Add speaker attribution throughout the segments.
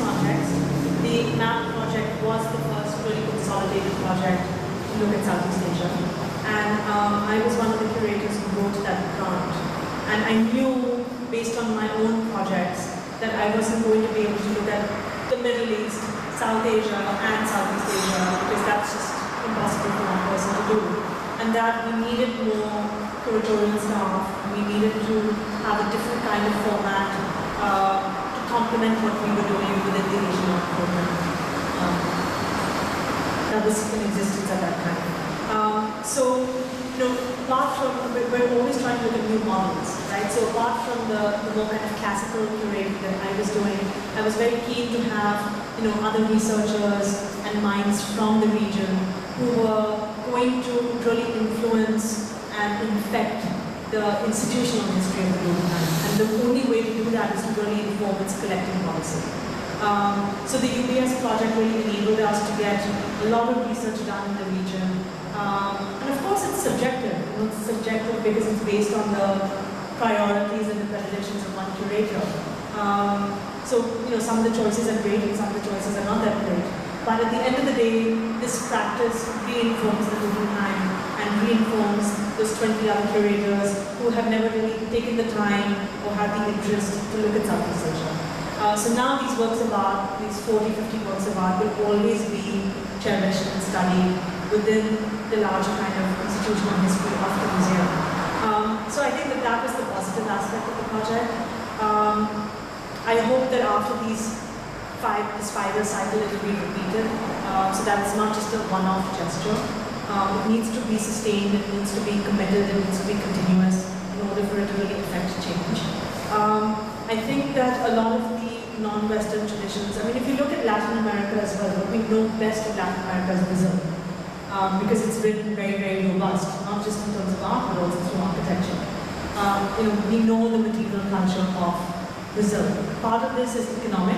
Speaker 1: context, the MAP project was the first really consolidated project to look at Southeast Asia. And I was one of the curators who wrote that grant. And I knew, based on my own projects, that I wasn't going to be able to look at the Middle East, South Asia, and Southeast Asia, because that's just impossible for one person to do. And that we needed more curatorial staff, we needed to have a different kind of format to complement what we were doing within the Asian Art Program. That was in existence at that time. So, apart from, we're always trying to look at new models, right? So apart from the more kind of classical curating that I was doing, I was very keen to have, other researchers and minds from the region who were going to really influence and infect the institutional history of the Rubicon. And the only way to do that is to really inform its collecting policy. So the UBS project really enabled us to get a lot of research done in the region. And of course it's subjective. It's subjective because it's based on the priorities and the predilections of one curator. So some of the choices are great and some of the choices are not that great. But at the end of the day, this practice reinforms the Guggenheim and reinforms those 20 other curators who have never really taken the time or had the interest to look at Southeast Asia. So now these works of art, these 40, 50 works of art will always be cherished and studied within the larger kind of institutional history of the museum. So I think that was the positive aspect of the project. I hope that after this 5-year cycle, it will be repeated. So that it's not just a one-off gesture. It needs to be sustained, it needs to be committed, it needs to be continuous in order for it to really affect change. I think that a lot of the non-Western traditions, if you look at Latin America as well, what we know best of Latin America is Brazil. Because it's been very, very robust, not just in terms of art, but also through architecture. We know the material culture of Brazil. Part of this is economic,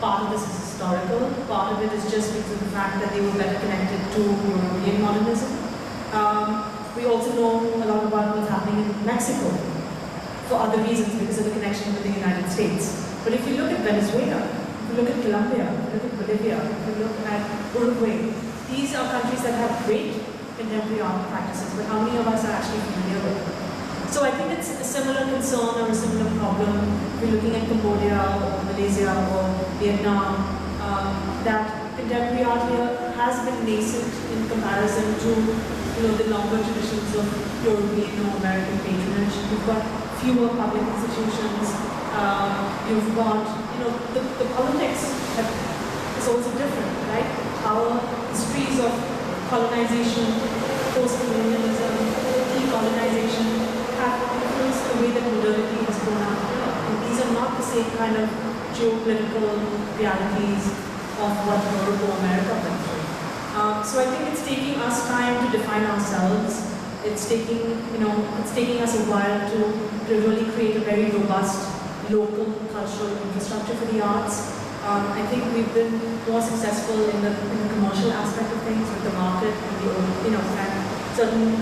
Speaker 1: part of this is historical, part of it is just because of the fact that they were better connected to European modernism. We also know a lot about what's happening in Mexico for other reasons because of the connection with the United States. But if you look at Venezuela, if you look at Colombia, if you look at Bolivia, if you look at Uruguay, these are countries that have great contemporary art practices, but how many of us are actually familiar with them? So I think it's a similar concern or a similar problem if we're looking at Cambodia or Malaysia or Vietnam, that contemporary art here has been nascent in comparison to the longer traditions of European or American patronage. You've got fewer public institutions, you've got, the politics is also different, right? Our histories of colonization, post-colonialism, decolonization have influenced the way that modernity has grown up. And these are not the same kind of geopolitical realities of what Europe or America went through. So I think it's taking us time to define ourselves. It's taking us a while to really create a very robust local cultural infrastructure for the arts. I think we've been more successful in the commercial aspect of things with the market and and certain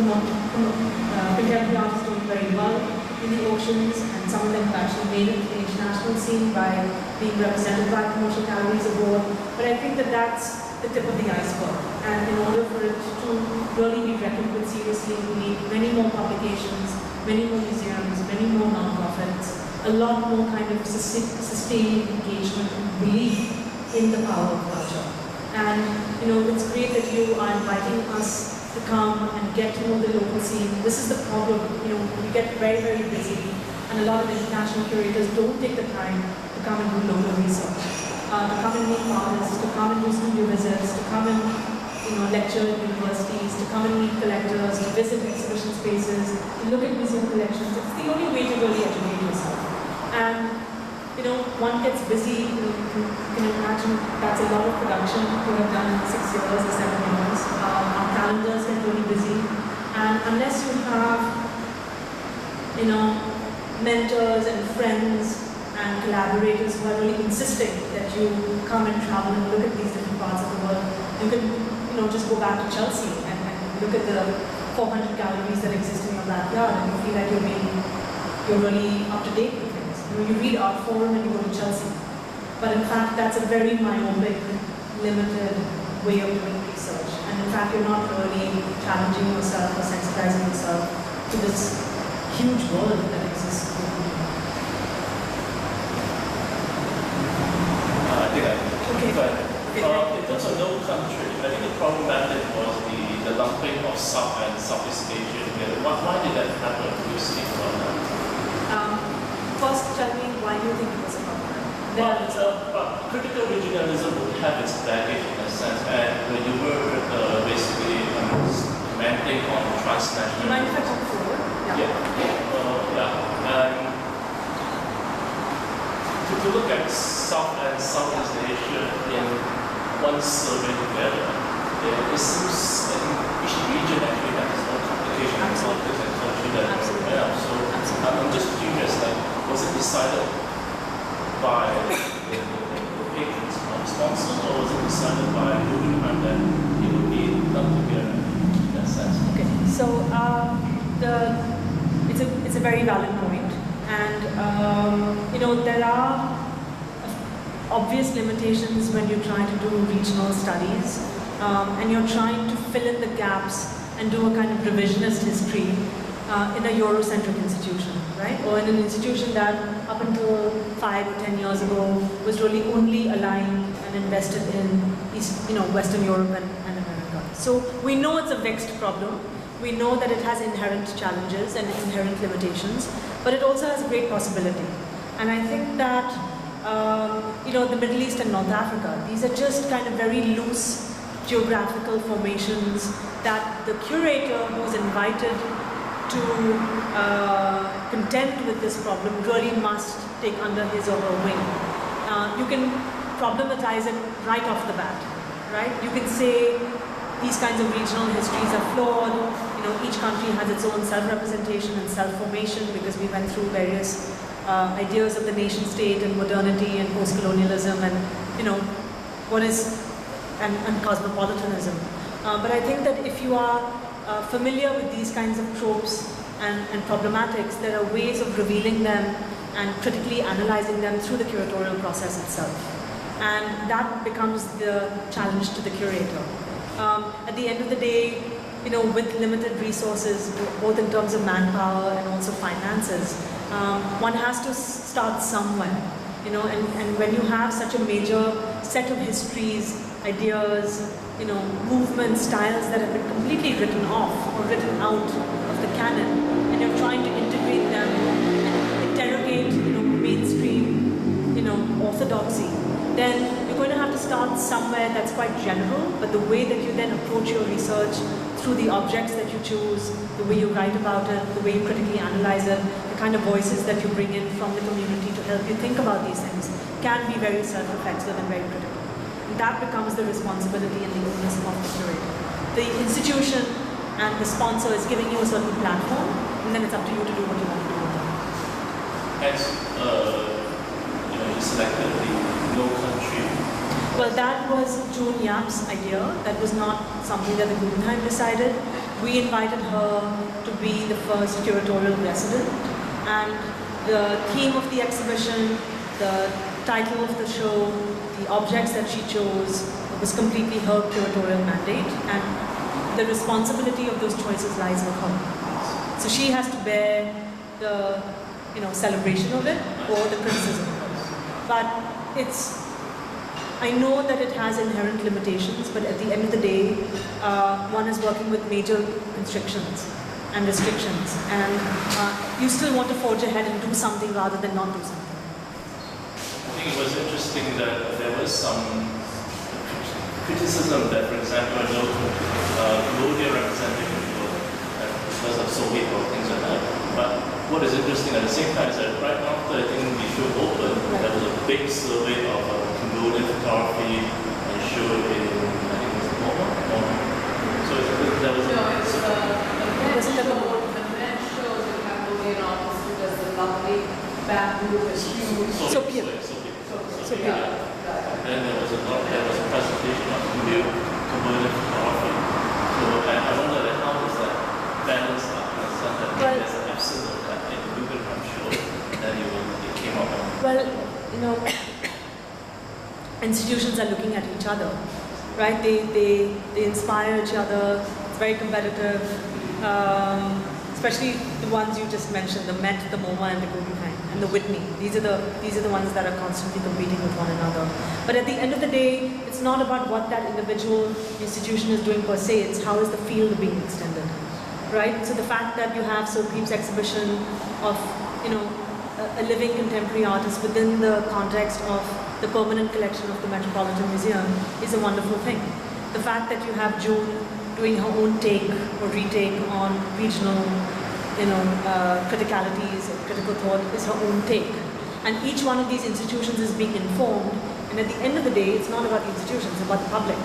Speaker 1: contemporary art is doing very well in the auctions, and some of them have actually made it to the international scene by being represented by commercial galleries abroad. But I think that that's the tip of the iceberg, and in order for it to really be reckoned with seriously, we need many more publications, many more museums, many more non-profits, a lot more kind of sustained engagement and belief in the power of culture. And it's great that you are inviting us to come and get to know the local scene. This is the problem. We get very, very busy, and a lot of international curators don't take the time to come and do local research, to come and meet artists, to come and do studio visits, to come and lecture at universities, to come and meet collectors, to visit exhibition spaces, to look at museum collections. It's the only way to really educate yourself. And one gets busy. You can imagine that's a lot of production we have done in 6 years or 7 years. Our calendars get really busy, and unless you have mentors and friends and collaborators who are really insisting that you come and travel and look at these different parts of the world, you can just go back to Chelsea and look at the 400 galleries that exist in your backyard, and you feel like you're really up to date with things. You read Art Forum and you go to Chelsea. But in fact, that's a very myopic, limited way of doing research. And in fact, you're not really challenging yourself or sensitizing yourself to this huge world that exists.
Speaker 2: I think I
Speaker 1: Okay.
Speaker 2: But in terms of no country, I think the problematic was the lumping of South and Southeast Asia together. Why did that happen? Can you speak about that?
Speaker 1: First, tell me why you think it was a problem.
Speaker 2: But critical regionalism would have its baggage in a sense, and when you were basically commenting on transnational.
Speaker 1: You mind if I come forward?
Speaker 2: And to look at South and Southeast Asia in one survey together, it seems like each region actually has its own complication and politics and culture that So I'm just curious, like, was it decided by the patrons or sponsors, or was it decided by Guggenheim that it would be done together in that sense?
Speaker 1: Okay, so it's a very valid point, and there are obvious limitations when you try to do regional studies, and you're trying to fill in the gaps and do a kind of revisionist history in a Eurocentric institution, right? Or in an institution that up until 5 or 10 years ago was really only aligned and invested in Western Europe and America. So we know it's a vexed problem. We know that it has inherent challenges and inherent limitations, but it also has a great possibility. And I think that the Middle East and North Africa, these are just kind of very loose geographical formations that the curator who's invited to contend with this problem really must take under his or her wing. You can problematize it right off the bat, right? You can say these kinds of regional histories are flawed. Each country has its own self-representation and self-formation because we went through various ideas of the nation state and modernity and post-colonialism and and cosmopolitanism. But I think that if you are familiar with these kinds of tropes and problematics, there are ways of revealing them and critically analyzing them through the curatorial process itself. And that becomes the challenge to the curator. At the end of the day, with limited resources, both in terms of manpower and also finances, one has to start somewhere, and when you have such a major set of histories, ideas, movements, styles that have been completely written off or written out of the canon, and you're trying to integrate them and interrogate, mainstream, orthodoxy, then you're going to have to start somewhere that's quite general, but the way that you then approach your research through the objects that you choose, the way you write about it, the way you critically analyze it, the kind of voices that you bring in from the community to help you think about these things can be very self-reflexive and very critical. And that becomes the responsibility and the onus of the curator. The institution and the sponsor is giving you a certain platform, and then it's up to you to do what you want to do with it.
Speaker 2: Hence, you selected the no country.
Speaker 1: Well, that was June Yap's idea. That was not something that the Guggenheim decided. We invited her to be the first curatorial resident, and the theme of the exhibition, the title of the show, the objects that she chose was completely her curatorial mandate, and the responsibility of those choices lies with her. So she has to bear the celebration of it or the criticism of it. But I know that it has inherent limitations, but at the end of the day, one is working with major constrictions and restrictions, and you still want to forge ahead and do something rather than not do something.
Speaker 2: I think it was interesting that there was some criticism that, for example, a local Cambodia representation because of Soviet or things like that. But what is interesting at the same time is that right after I think the show opened, there was a big survey of Cambodian photography and showed in, I think it was MoMA. So there was
Speaker 3: the men shows in Cambodian office who does the lovely bamboo, the huge.
Speaker 1: Soviet.
Speaker 2: And then there was a presentation of Cambodian photography. So I wonder how does that balance out? That there's an absence of that in the Guggenheim show, and then it came up.
Speaker 1: Well, institutions are looking at each other, right? They inspire each other. It's very competitive, especially the ones you just mentioned, the Met, the MoMA, and the Guggenheim, and the Whitney. These are the ones that are constantly competing with one another. But at the end of the day, it's not about what that individual institution is doing per se. It's how is the field being extended, right? So the fact that you have Supreme's exhibition of, a living contemporary artist within the context of the permanent collection of the Metropolitan Museum is a wonderful thing. The fact that you have June doing her own take or retake on regional, criticalities, critical thought is her own take. And each one of these institutions is being informed, and at the end of the day, it's not about the institutions, it's about the public.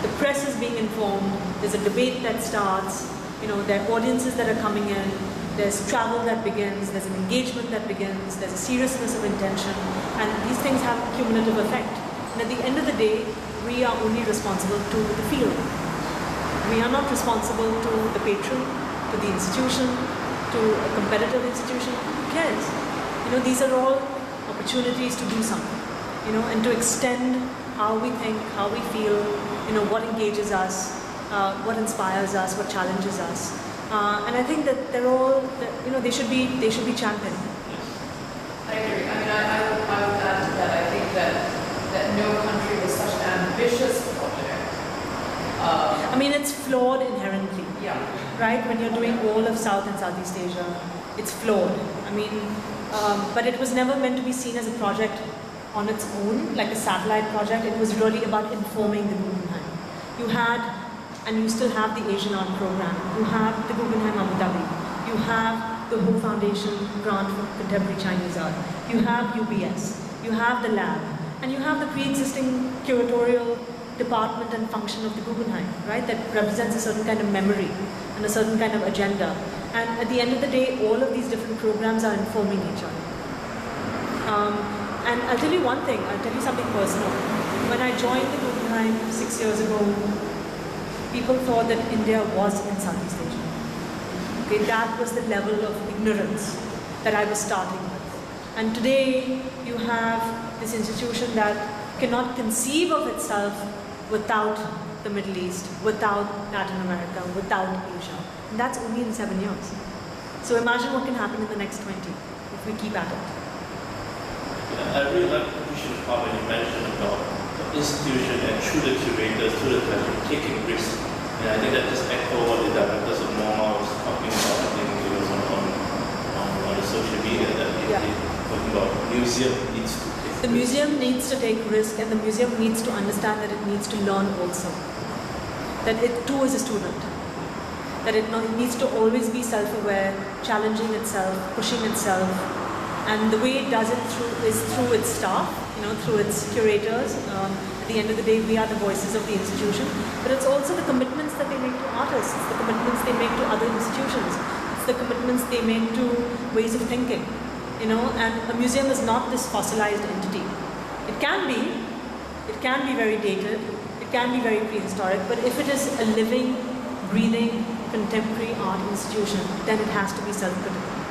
Speaker 1: The press is being informed, there's a debate that starts, there are audiences that are coming in, there's travel that begins, there's an engagement that begins, there's a seriousness of intention, and these things have a cumulative effect. And at the end of the day, we are only responsible to the field. We are not responsible to the patron, to the institution, to a competitive institution. Who cares? These are all opportunities to do something, and to extend how we think, how we feel, what engages us, what inspires us, what challenges us. And I think that they're all, they should be championed.
Speaker 3: I agree. I mean, I would add to that. I think that no country with such an ambitious project.
Speaker 1: I mean, it's flawed inherently.
Speaker 3: Yeah.
Speaker 1: Right? When you're doing all of South and Southeast Asia, it's flawed. I mean, but it was never meant to be seen as a project on its own, like a satellite project. It was really about informing the Guggenheim. You had, and you still have, the Asian Art Program. You have the Guggenheim Abu Dhabi. You have the Ho Foundation grant for contemporary Chinese art. You have UBS. You have the lab. And you have the pre-existing curatorial department and function of the Guggenheim, right? That represents a certain kind of memory and a certain kind of agenda. And at the end of the day, all of these different programs are informing each other. And I'll tell you one thing, I'll tell you something personal. When I joined the Guggenheim 6 years ago, people thought that India was in Southeast Asia. Okay, that was the level of ignorance that I was starting with. And today, you have this institution that cannot conceive of itself without the Middle East, without Latin America, without Asia. And that's only in 7 years. So imagine what can happen in the next 20 if we keep at it.
Speaker 2: Yeah, I really like the appreciate part when you mentioned about the institution and through the curators, through the collection, taking risks. And I think that just echo what the directors of MoMA was talking about. I think it was on the social media that they talking about museum needs to take
Speaker 1: The museum needs to take risk, and the museum needs to understand that it needs to learn also. That it too is a student. That it needs to always be self-aware, challenging itself, pushing itself. And the way it does it is through its staff, through its curators. At the end of the day, we are the voices of the institution. But it's also the commitments that they make to artists, it's the commitments they make to other institutions, it's the commitments they make to ways of thinking. And a museum is not this fossilized entity. It can be very dated, it can be very prehistoric, but if it is a living, breathing, contemporary art institution, then it has to be self-critical.